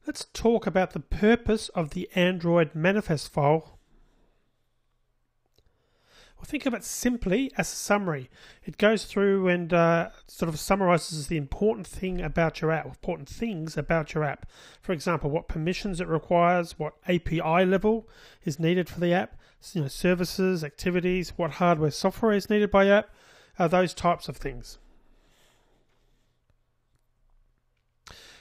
Let's talk about the purpose of the Android manifest file. Well, think of it simply as a summary. It goes through and sort of summarizes the important thing about your app, important things about your app. For example, what permissions it requires, what API level is needed for the app, services, activities, what hardware, software is needed by your app, those types of things.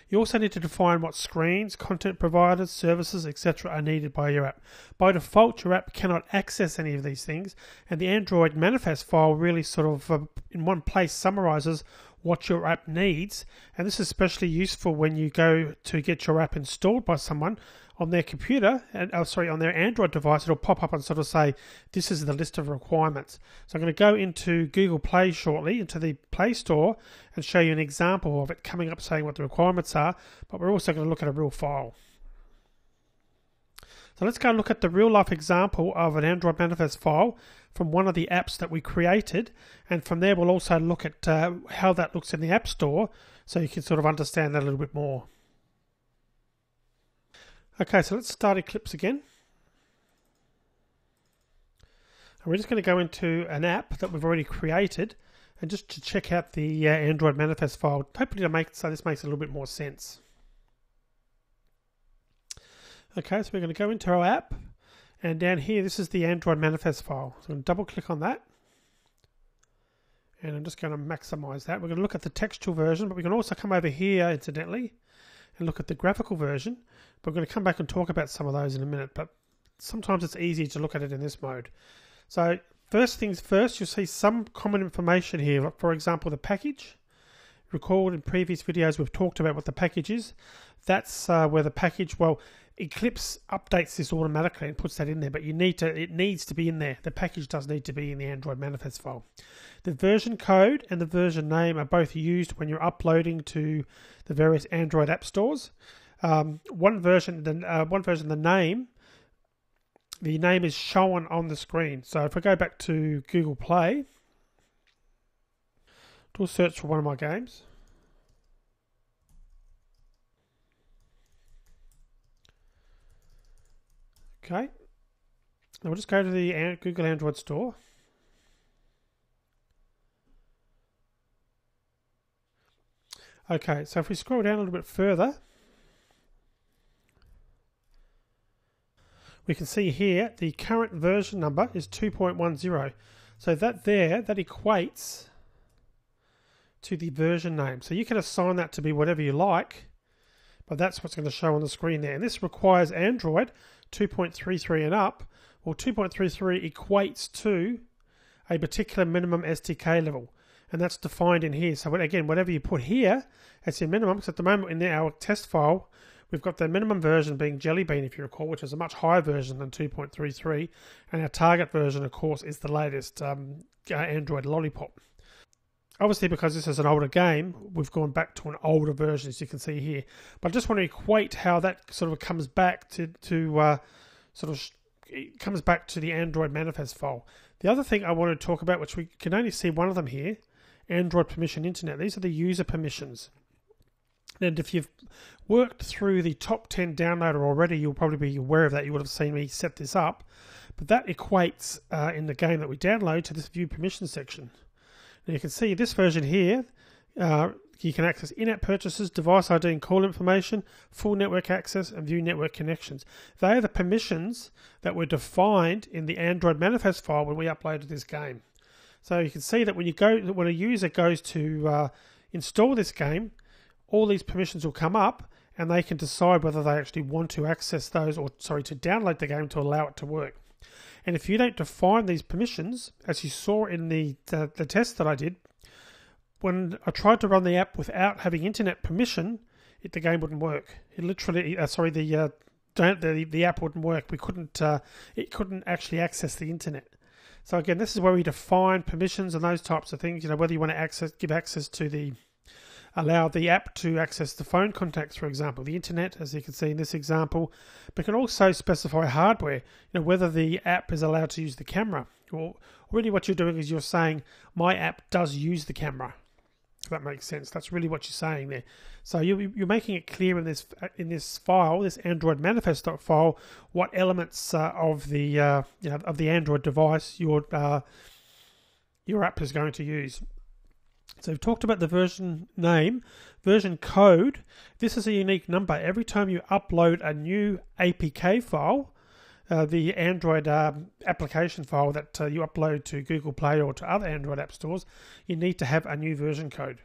You also need to define what screens, content providers, services, etc. are needed by your app. By default, your app cannot access any of these things, and the Android manifest file really sort of in one place summarizes what your app needs, and this is especially useful when you go to get your app installed by someone on their computer, and on their Android device. It'll pop up and sort of say, this is the list of requirements. So I'm going to go into Google Play shortly, into the Play Store, and show you an example of it coming up saying what the requirements are, but we're also going to look at a real file. So let's go and look at the real life example of an Android manifest file from one of the apps that we created, and from there we'll also look at how that looks in the App Store, so you can sort of understand that a little bit more. Okay, so let's start Eclipse again. And we're just going to go into an app that we've already created, and just to check out the Android manifest file, hopefully so this makes a little bit more sense. Okay, so we're going to go into our app, and down here, this is the Android manifest file. So I'm going to double click on that, and I'm just going to maximize that. We're going to look at the textual version, but we can also come over here, incidentally, and look at the graphical version. We're going to come back and talk about some of those in a minute, but sometimes it's easy to look at it in this mode. So first things first, you'll see some common information here. For example, the package. Recall in previous videos we've talked about what the package is. That's where the package, well, Eclipse updates this automatically and puts that in there, but it needs to be in there. The package does need to be in the Android manifest file. The version code and the version name are both used when you're uploading to the various Android app stores. One version, the name is shown on the screen. So if I go back to Google Play, do a search for one of my games. Okay, now we'll just go to the Google Android store. Okay, so if we scroll down a little bit further, we can see here the current version number is 2.10. So that equates to the version name. So you can assign that to be whatever you like, but that's what's going to show on the screen there. And this requires Android 2.33 and up. Well, 2.33 equates to a particular minimum SDK level, and that's defined in here. So again, whatever you put here, that's your minimum. So at the moment in our test file, we've got the minimum version being Jelly Bean, if you recall, which is a much higher version than 2.33, and our target version, of course, is the latest Android Lollipop. Obviously, because this is an older game, we've gone back to an older version, as you can see here. But I just want to equate how that sort of comes back to the Android manifest file. The other thing I want to talk about, which we can only see one of them here, Android permission internet. These are the user permissions. And if you've worked through the top 10 downloader already, you'll probably be aware of that. You would have seen me set this up. But that equates in the game that we download to this view permission section. Now you can see this version here, you can access in-app purchases, device ID and call information, full network access, and view network connections. They are the permissions that were defined in the Android manifest file when we uploaded this game. So you can see that when a user goes to install this game, all these permissions will come up, and they can decide whether they actually want to access those, to download the game to allow it to work. And if you don't define these permissions, as you saw in the test that I did, when I tried to run the app without having internet permission, the game wouldn't work. It literally, the app wouldn't work. It couldn't actually access the internet. So again, this is where we define permissions and those types of things. Whether you want to give access to allow the app to access the phone contacts, for example, the internet, as you can see in this example, but can also specify hardware, whether the app is allowed to use the camera. Or really what you're doing is you're saying, my app does use the camera. If that makes sense. That's really what you're saying there. So you're making it clear in this file, this Android manifest file, what elements of the of the Android device your app is going to use. So we've talked about the version name, version code. This is a unique number. Every time you upload a new APK file, the Android application file that you upload to Google Play or to other Android app stores, you need to have a new version code.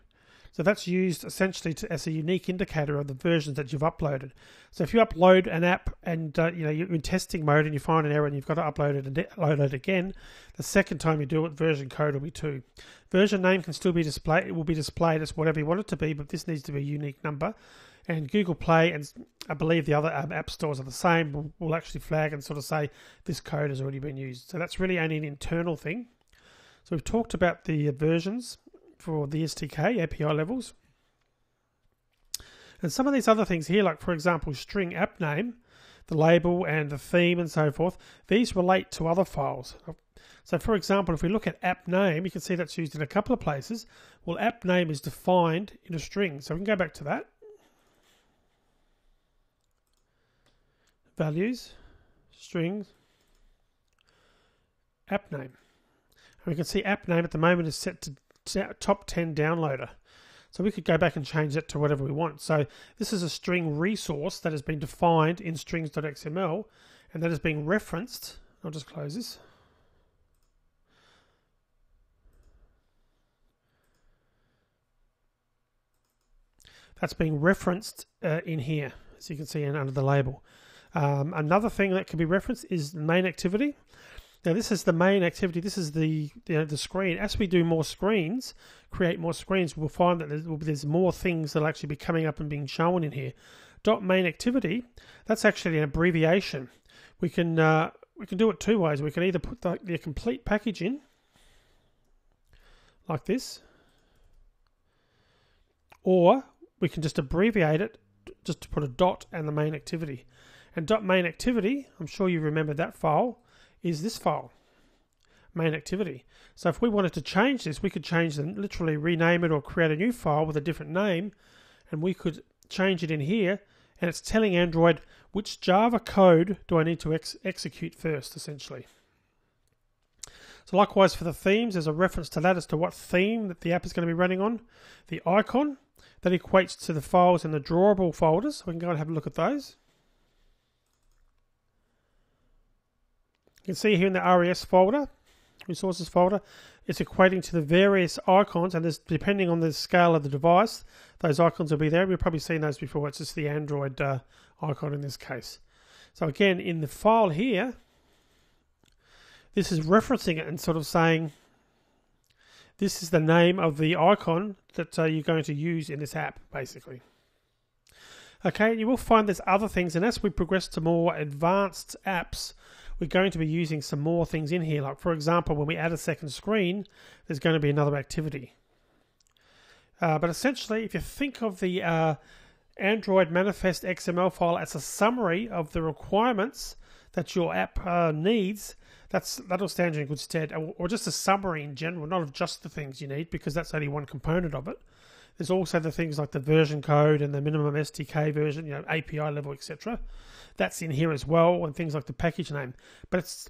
So that's used essentially as a unique indicator of the versions that you've uploaded. So if you upload an app and you're in testing mode and you find an error and you've got to upload it and load it again, the second time you do it, version code will be 2. Version name can still be displayed. It will be displayed as whatever you want it to be, but this needs to be a unique number. And Google Play and I believe the other app stores are the same, will actually flag and sort of say this code has already been used. So that's really only an internal thing. So we've talked about the versions for the SDK, API levels. And some of these other things here, like for example, string app name, the label and the theme and so forth, these relate to other files. So for example, if we look at app name, you can see that's used in a couple of places. Well, app name is defined in a string. So we can go back to that. Values, strings, app name. And we can see app name at the moment is set to top 10 downloader. So we could go back and change that to whatever we want. So this is a string resource that has been defined in strings.xml and that is being referenced. I'll just close this. That's being referenced in here, as you can see under the label. Another thing that can be referenced is the main activity. Now this is the main activity. This is the screen. As we do more screens, create more screens, we'll find that there's more things that will actually be coming up and being shown in here. .main activity, that's actually an abbreviation. We can do it 2 ways. We can either put the complete package in, like this, or we can just abbreviate it, just to put a dot and the main activity. And .main activity, I'm sure you remember that file, is this file, main activity. So if we wanted to change this, we could change them, literally rename it or create a new file with a different name, and we could change it in here, and it's telling Android which Java code do I need to execute first, essentially. So likewise for the themes, there's a reference to that as to what theme that the app is going to be running on. The icon, that equates to the files in the drawable folders. We can go and have a look at those. You can see here in the RES folder, resources folder, it's equating to the various icons, and depending on the scale of the device, those icons will be there. We've probably seen those before. It's just the Android icon in this case. So again, in the file here, this is referencing it and sort of saying, this is the name of the icon that you're going to use in this app, basically. Okay, you will find there's other things, and as we progress to more advanced apps, we're going to be using some more things in here. Like for example, when we add a second screen, there's going to be another activity. But essentially, if you think of the Android manifest XML file as a summary of the requirements that your app needs, that'll stand you in good stead. Or just a summary in general, not of just the things you need, because that's only one component of it. There's also the things like the version code and the minimum SDK version, API level, etc. That's in here as well, and things like the package name. But it's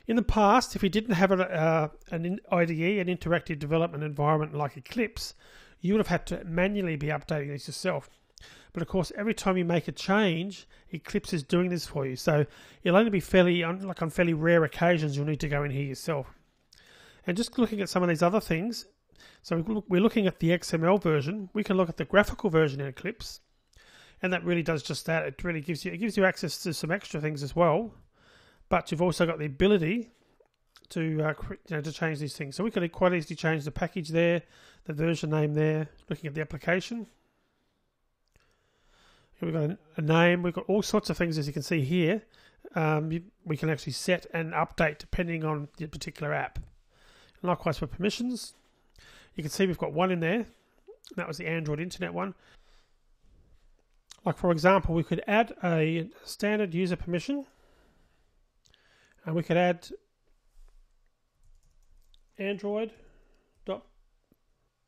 in the past, if you didn't have an IDE, an interactive development environment like Eclipse, you would have had to manually be updating these yourself. But of course, every time you make a change, Eclipse is doing this for you. So it'll only be on fairly rare occasions you'll need to go in here yourself. And just looking at some of these other things, so we're looking at the XML version. We can look at the graphical version in Eclipse, and that really does just that. It really gives you access to some extra things as well. But you've also got the ability to change these things. So we could quite easily change the package there, the version name there. Looking at the application, we've got a name. We've got all sorts of things, as you can see here. We can actually set and update depending on the particular app. And likewise for permissions, you can see we've got one in there. That was the Android Internet one. Like for example, we could add a standard user permission, and we could add Android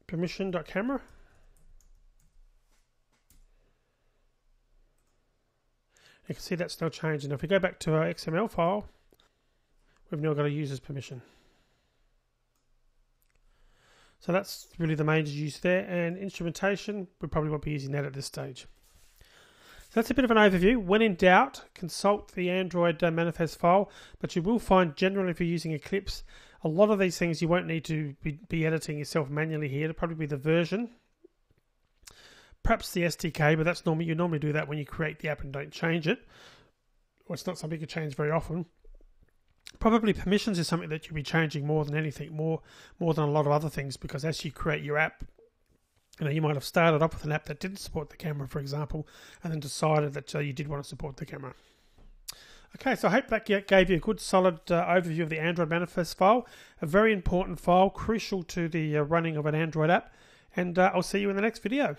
permission.camera. You can see that's now changed. And if we go back to our XML file, we've now got a user's permission. So that's really the major use there. And instrumentation, we probably won't be using that at this stage. So that's a bit of an overview. When in doubt, consult the Android manifest file, but you will find generally if you're using Eclipse, a lot of these things you won't need to be editing yourself manually here. It'll probably be the version, perhaps the SDK, but that's you normally do that when you create the app and don't change it, or it's not something you change very often. Probably permissions is something that you'll be changing more than anything, more than a lot of other things, because as you create your app, you might have started off with an app that didn't support the camera, for example, and then decided that you did want to support the camera. Okay, so I hope that gave you a good solid overview of the Android manifest file, a very important file, crucial to the running of an Android app, and I'll see you in the next video.